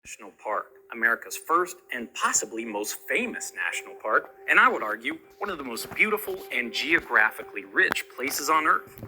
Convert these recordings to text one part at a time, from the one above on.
National Park, America's first and possibly most famous national park, and I would argue one of the most beautiful and geographically rich places on Earth.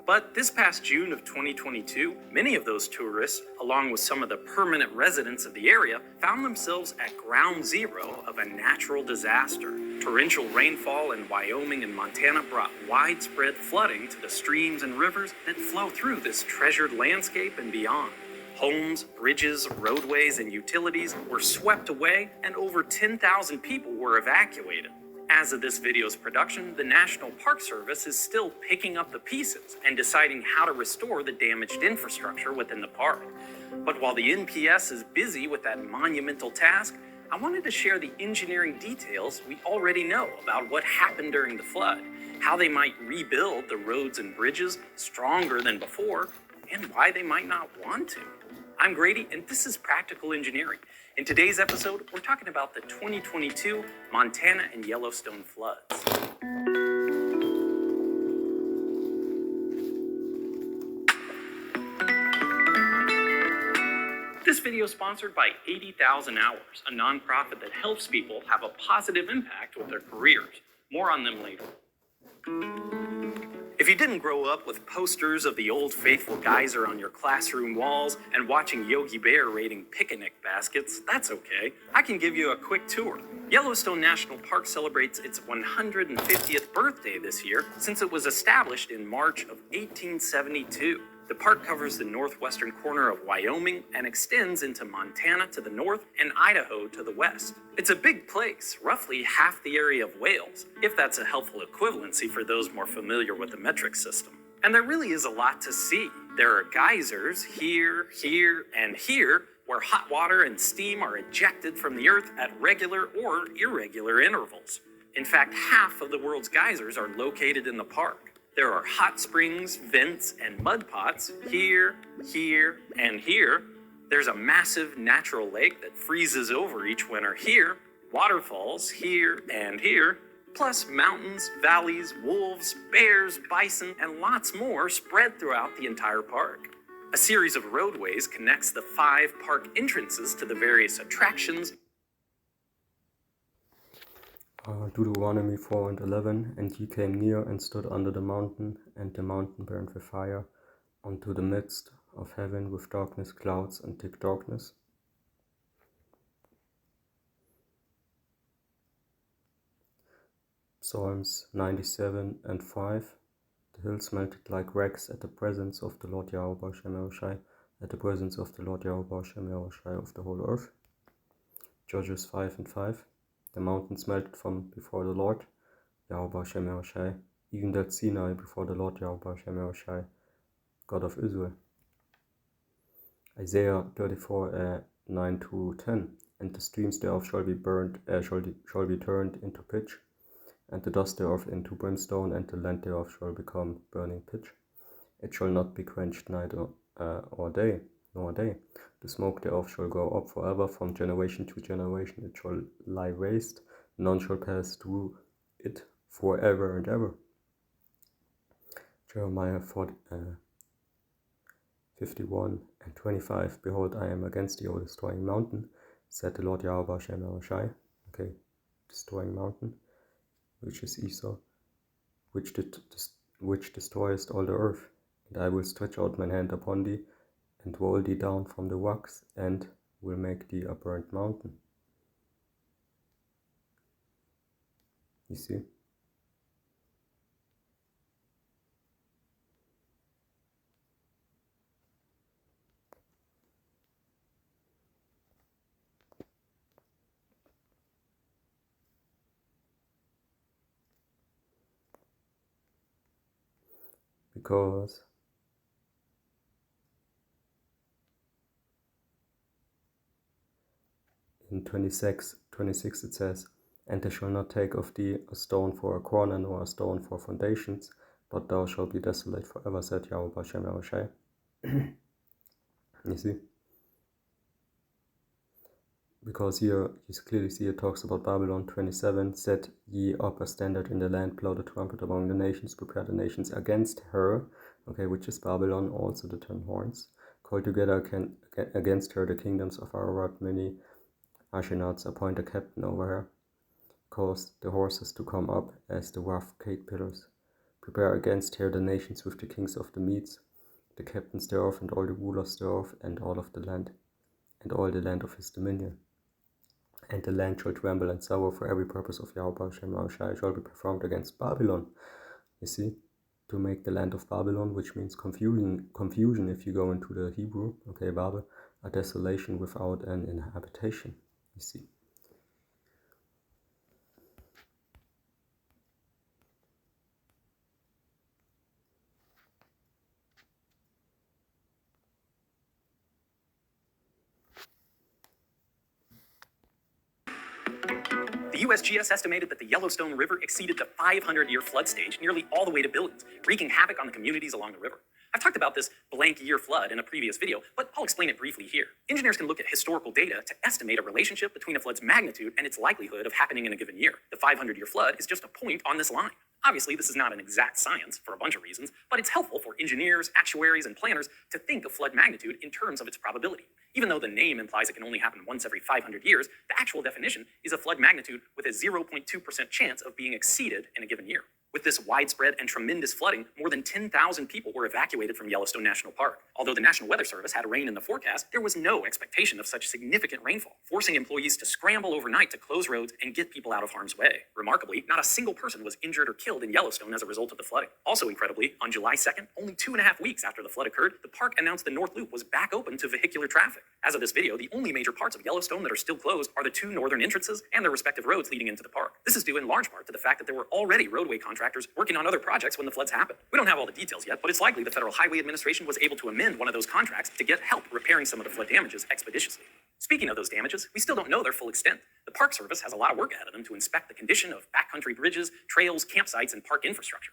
But this past June of 2022, many of those tourists, along with some of the permanent residents of the area, found themselves at ground zero of a natural disaster. Torrential rainfall in Wyoming and Montana brought widespread flooding to the streams and rivers that flow through this treasured landscape and beyond. Homes, bridges, roadways, and utilities were swept away, and over 10,000 people were evacuated. As of this video's production, the National Park Service is still picking up the pieces and deciding how to restore the damaged infrastructure within the park. But while the NPS is busy with that monumental task, I wanted to share the engineering details we already know about what happened during the flood, how they might rebuild the roads and bridges stronger than before, and why they might not want to. I'm Grady, and this is Practical Engineering. In today's episode, we're talking about the 2022 Montana and Yellowstone floods. This video is sponsored by 80,000 Hours, a nonprofit that helps people have a positive impact with their careers. More on them later. If you didn't grow up with posters of the Old Faithful geyser on your classroom walls and watching Yogi Bear raiding picnic baskets, that's okay. I can give you a quick tour. Yellowstone National Park celebrates its 150th birthday this year since it was established in March of 1872. The park covers the northwestern corner of Wyoming and extends into Montana to the north and Idaho to the west. It's a big place, roughly half the area of Wales, if that's a helpful equivalency for those more familiar with the metric system. And there really is a lot to see. There are geysers here, and here, where hot water and steam are ejected from the earth at regular or irregular intervals. In fact, half of the world's geysers are located in the park. There are hot springs, vents, and mud pots here, and here. There's a massive natural lake that freezes over each winter here, waterfalls here and here, plus mountains, valleys, wolves, bears, bison, and lots more spread throughout the entire park. A series of roadways connects the 5 park entrances to the various attractions. Deuteronomy 4 and 11, and ye came near and stood under the mountain, and the mountain burned with fire unto the midst of heaven with darkness, clouds, and thick darkness. Psalms 97 and 5, the hills melted like wax at the presence of the Lord Yahweh Shem Eroshai, at the presence of the Lord Yahweh Shem Eroshai of the whole earth. Judges 5 and 5. The mountains melted from before the Lord, Yahweh Shem Eroshai, even that Sinai before the Lord Yahweh Shem Eroshai, God of Israel. Isaiah 34, 9 to 10. And the streams thereof shall be turned into pitch, and the dust thereof into brimstone, and the land thereof shall become burning pitch. It shall not be quenched night or day, nor day. The smoke thereof shall go up forever, from generation to generation it shall lie waste, none shall pass through it forever and ever. Jeremiah 51 and 25. Behold, I am against thee, O destroying mountain, said the Lord Yahweh Shem Eroshai. Okay, destroying mountain, which is Esau, which destroyest all the earth. And I will stretch out mine hand upon thee, and roll thee down from the rocks, and will make thee a burnt mountain. You see? Because in 26 it says, and they shall not take of thee a stone for a corner, nor a stone for foundations, but thou shalt be desolate forever, said Yahweh Shem Eroshai. You see? Because here you clearly see it talks about Babylon. 27, set ye up a standard in the land, blow the trumpet among the nations, prepare the nations against her, okay, which is Babylon, also the 10 horns. Call together against her the kingdoms of Ararat. Many Ashenats appoint a captain over her. Cause the horses to come up as the rough caterpillars. Prepare against her the nations with the kings of the Medes, the captains thereof, and all the rulers thereof, and all of the land, and all the land of his dominion. And the land shall tremble and sorrow, for every purpose of Yahweh shall be performed against Babylon. You see, to make the land of Babylon, which means confusion if you go into the Hebrew, okay, Babel, a desolation without an habitation, you see. The USGS estimated that the Yellowstone River exceeded the 500-year flood stage nearly all the way to billions, wreaking havoc on the communities along the river. I've talked about this blank year flood in a previous video, but I'll explain it briefly here. Engineers can look at historical data to estimate a relationship between a flood's magnitude and its likelihood of happening in a given year. The 500-year flood is just a point on this line. Obviously, this is not an exact science for a bunch of reasons, but it's helpful for engineers, actuaries, and planners to think of flood magnitude in terms of its probability. Even though the name implies it can only happen once every 500 years, the actual definition is a flood magnitude with a 0.2% chance of being exceeded in a given year. With this widespread and tremendous flooding, more than 10,000 people were evacuated from Yellowstone National Park. Although the National Weather Service had rain in the forecast, there was no expectation of such significant rainfall, forcing employees to scramble overnight to close roads and get people out of harm's way. Remarkably, not a single person was injured or killed in Yellowstone as a result of the flooding. Also incredibly, on July 2nd, only 2.5 weeks after the flood occurred, the park announced the North Loop was back open to vehicular traffic. As of this video, the only major parts of Yellowstone that are still closed are the two northern entrances and their respective roads leading into the park. This is due in large part to the fact that there were already roadway contractors working on other projects when the floods happened. We don't have all the details yet, but it's likely the Federal Highway Administration was able to amend one of those contracts to get help repairing some of the flood damages expeditiously. Speaking of those damages, we still don't know their full extent. The Park Service has a lot of work ahead of them to inspect the condition of backcountry bridges, trails, campsites, and park infrastructure.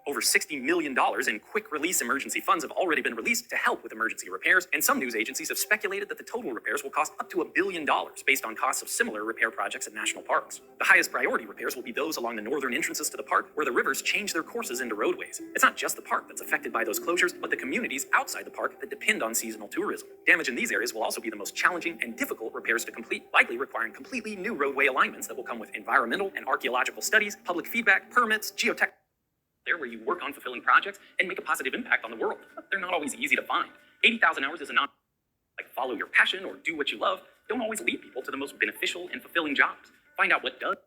Over $60 million in quick-release emergency funds have already been released to help with emergency repairs, and some news agencies have speculated that the total repairs will cost up to $1 billion based on costs of similar repair projects at national parks. The highest priority repairs will be those along the northern entrances to the park, where the rivers change their courses into roadways. It's not just the park that's affected by those closures, but the communities outside the park that depend on seasonal tourism. Damage in these areas will also be the most challenging and difficult repairs to complete, likely requiring completely new roadway alignments that will come with environmental and archaeological studies, public feedback, permits, geotech, there where you work on fulfilling projects and make a positive impact on the world. They're not always easy to find. 80,000 hours is a not like follow your passion or do what you love don't always lead people to the most beneficial and fulfilling jobs. Find out what does.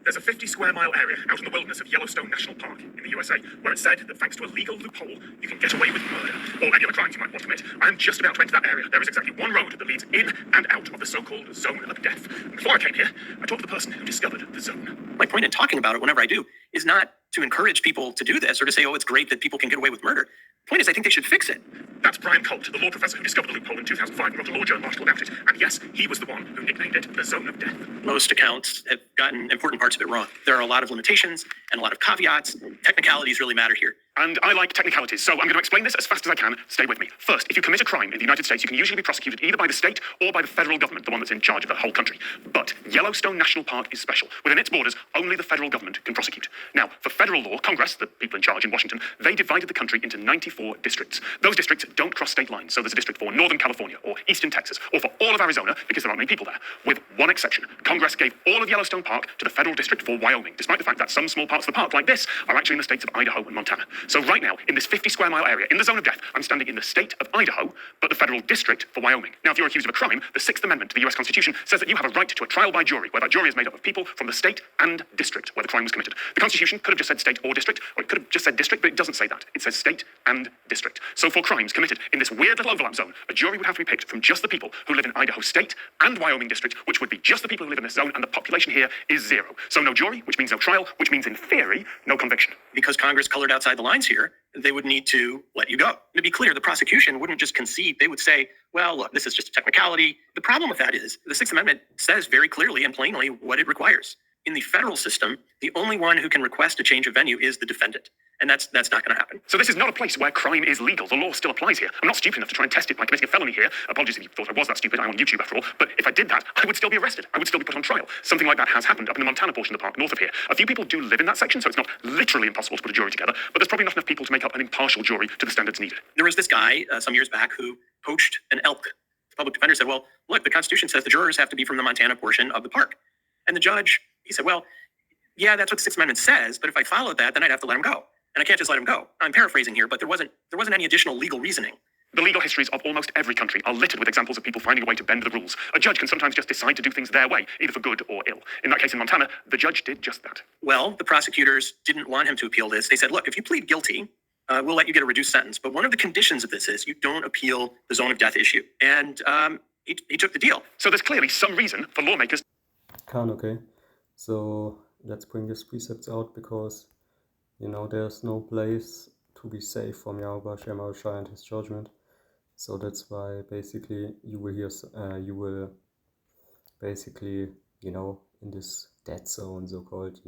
There's a 50-square-mile area out in the wilderness of Yellowstone National Park in the USA where it's said that thanks to a legal loophole, you can get away with murder or any other crimes you might want to commit. I'm just about to enter that area. There is exactly one road that leads in and out of the so-called zone of death. And before I came here, I talked to the person who discovered the zone. My point in talking about it whenever I do is not to encourage people to do this or to say, oh, it's great that people can get away with murder. The point is, I think they should fix it. That's Brian Colt, the law professor who discovered the loophole in 2005 and wrote a law journal article about it. And yes, he was the one who nicknamed it the zone of death. Most accounts have gotten important parts of it wrong. There are a lot of limitations and a lot of caveats. Technicalities really matter here. And I like technicalities, so I'm going to explain this as fast as I can. Stay with me. First, if you commit a crime in the United States, you can usually be prosecuted either by the state or by the federal government, the one that's in charge of the whole country. But Yellowstone National Park is special. Within its borders, only the federal government can prosecute. Now, for federal law, Congress, the people in charge in Washington, they divided the country into 94 districts. Those districts don't cross state lines, so there's a district for Northern California or Eastern Texas or for all of Arizona, because there aren't many people there. With one exception, Congress gave all of Yellowstone Park to the federal district for Wyoming, despite the fact that some small parts of the park, like this, are actually in the states of Idaho and Montana. So right now, in this 50-square-mile area, in the zone of death, I'm standing in the state of Idaho, but the federal district for Wyoming. Now, if you're accused of a crime, the Sixth Amendment to the US Constitution says that you have a right to a trial by jury, where that jury is made up of people from the state and district where the crime was committed. The Constitution could have just said state or district, or it could have just said district, but it doesn't say that. It says state and district. So for crimes committed in this weird little overlap zone, a jury would have to be picked from just the people who live in Idaho State and Wyoming District, which would be just the people who live in this zone, and the population here is 0. So no jury, which means no trial, which means in theory, no conviction. Because Congress colored outside the lines here, they would need to let you go. To be clear, the prosecution wouldn't just concede. They would say, well, look, this is just a technicality. The problem with that is the Sixth Amendment says very clearly and plainly what it requires. In the federal system, the only one who can request a change of venue is the defendant. And that's not going to happen. So this is not a place where crime is legal. The law still applies here. I'm not stupid enough to try and test it by committing a felony here. Apologies if you thought I was that stupid. I'm on YouTube after all. But if I did that, I would still be arrested. I would still be put on trial. Something like that has happened up in the Montana portion of the park north of here. A few people do live in that section, so it's not literally impossible to put a jury together. But there's probably not enough people to make up an impartial jury to the standards needed. There was this guy some years back who poached an elk. The public defender said, well, look, the Constitution says the jurors have to be from the Montana portion of the park. And the judge, he said, well, yeah, that's what the Sixth Amendment says, but if I followed that, then I'd have to let him go. And I can't just let him go. I'm paraphrasing here, but there wasn't any additional legal reasoning. The legal histories of almost every country are littered with examples of people finding a way to bend the rules. A judge can sometimes just decide to do things their way, either for good or ill. In that case in Montana, the judge did just that. Well, the prosecutors didn't want him to appeal this. They said, look, if you plead guilty, we'll let you get a reduced sentence. But one of the conditions of this is you don't appeal the zone of death issue. And he took the deal. So there's clearly some reason for lawmakers. Okay. So let's bring these precepts out, because there's no place to be safe from Yahweh Shem Shai and his judgment. So that's why basically you will basically in this dead zone, so called,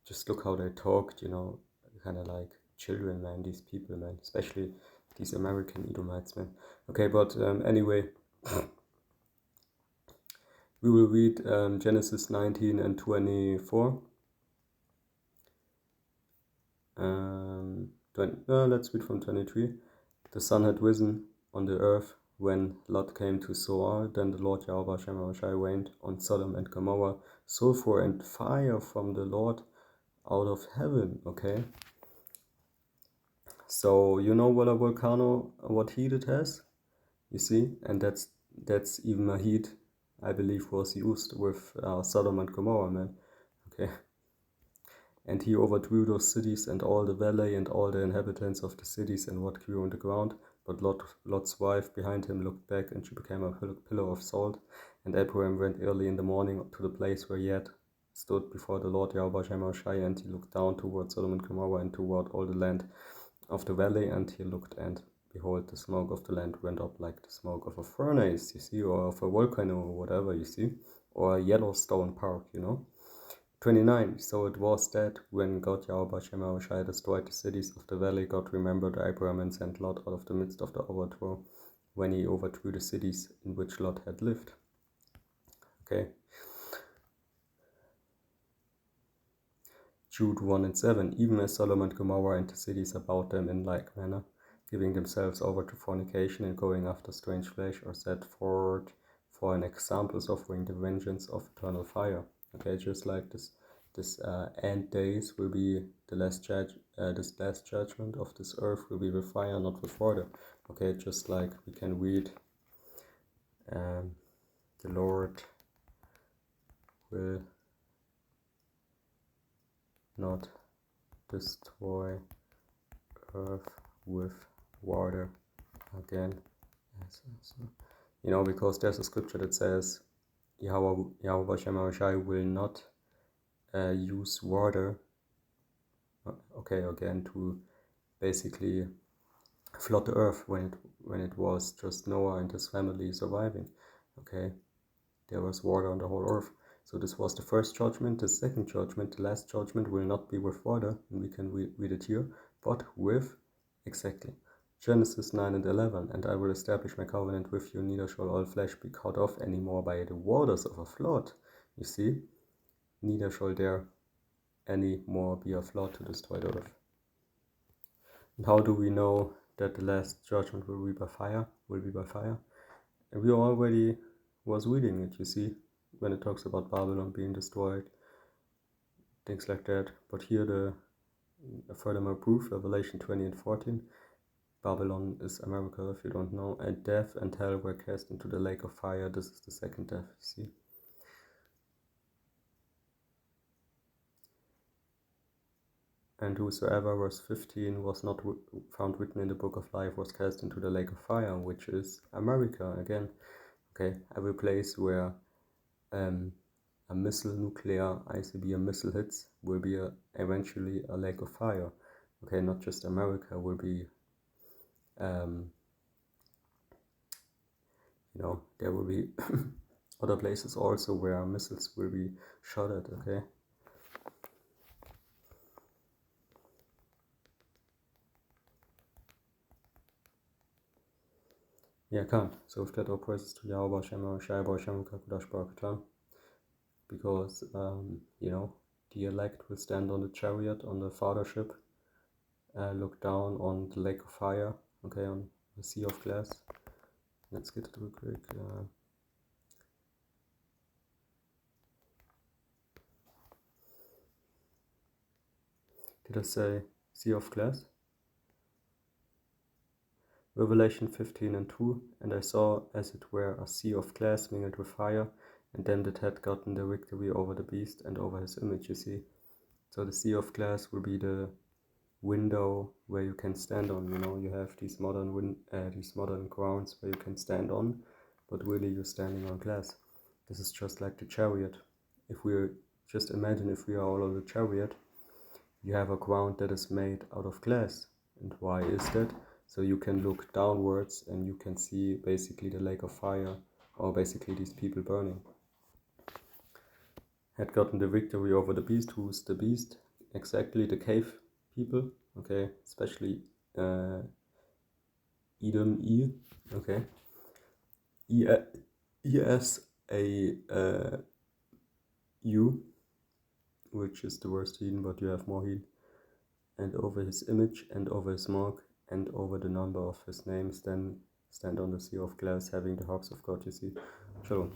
just look how they talked, kind of like children, man, these people, man, especially these American Edomites, man. Okay, but anyway, we will read Genesis 19 and 24. Let's read from 23. The sun had risen on the earth when Lot came to Zoar. Then the Lord Yahweh Shem Shai rained on Sodom and Gomorrah sulfur and fire from the Lord out of heaven. Okay. So what a volcano, what heat it has, you see, and that's even a heat I believe was used with Sodom and Gomorrah, man. Okay. And he overthrew those cities and all the valley and all the inhabitants of the cities and what grew on the ground. But Lot's wife behind him looked back, and she became a pillar of salt. And Abraham went early in the morning to the place where he had stood before the Lord Yahweh Shem Shai, and he looked down toward Sodom and Gomorrah and toward all the land of the valley, and he looked, and behold, the smoke of the land went up like the smoke of a furnace, you see, or of a volcano, or whatever, you see, or a Yellowstone Park, 29. So it was that when God Yahweh Shem Shai destroyed the cities of the valley, God remembered Abraham and sent Lot out of the midst of the overthrow, when he overthrew the cities in which Lot had lived. Okay. Jude 1 and 7. Even as Sodom and Gomorrah and the cities about them in like manner, giving themselves over to fornication and going after strange flesh, are set forward for an example, suffering the vengeance of eternal fire. Okay, just like this end days will be the last this last judgment of this earth will be with fire, not with water. Okay, just like we can read, the Lord will not destroy earth with water again. Because there's a scripture that says Yahweh Shem Shai will not use water, again, to basically flood the earth when it was just Noah and his family surviving. Okay, there was water on the whole earth. So this was the first judgment. The second judgment, the last judgment, will not be with water, and we can read it here, but with, exactly, Genesis 9 and 11. And I will establish my covenant with you, neither shall all flesh be cut off any more by the waters of a flood. You see, neither shall there any more be a flood to destroy the earth. And how do we know that the last judgment will be by fire? And we already was reading it, you see, when it talks about Babylon being destroyed, things like that. But here the furthermore proof, Revelation 20 and 14, Babylon is America, if you don't know, and death and hell were cast into the lake of fire. This is the second death, you see. And whosoever, verse 15, was not found written in the book of life was cast into the lake of fire, which is America again. Okay, every place where a nuclear ICBM missile hits will be eventually a lake of fire. Okay, not just America will be, there will be other places also where missiles will be shot at, okay? Yeah, can't. So if that operates to Yahweh Shema, Shaiba Shem Kakudash Barakatan, because, you know, the elect will stand on the chariot, on the fathership, look down on the lake of fire, okay, on the sea of glass. Let's get it real quick. Did I say sea of glass? Revelation 15 and 2, and I saw as it were a sea of glass mingled with fire, and them that had gotten the victory over the beast and over his image, you see. So the sea of glass will be the window where you can stand on, you know, you have these modern grounds where you can stand on, but really you're standing on glass. This is just like the chariot. If we just imagine if we are all on the chariot, you have a ground that is made out of glass. And why is that? So you can look downwards and you can see basically the lake of fire, or basically these people burning. Had gotten the victory over the beast. Who's the beast? Exactly the cave people, okay, especially Edom, okay. ESAU, which is the worst Eden, but you have more Eden. And over his image, and over his mark, and over the number of his names, then stand on the sea of glass, having the harps of God, you see. Shalom.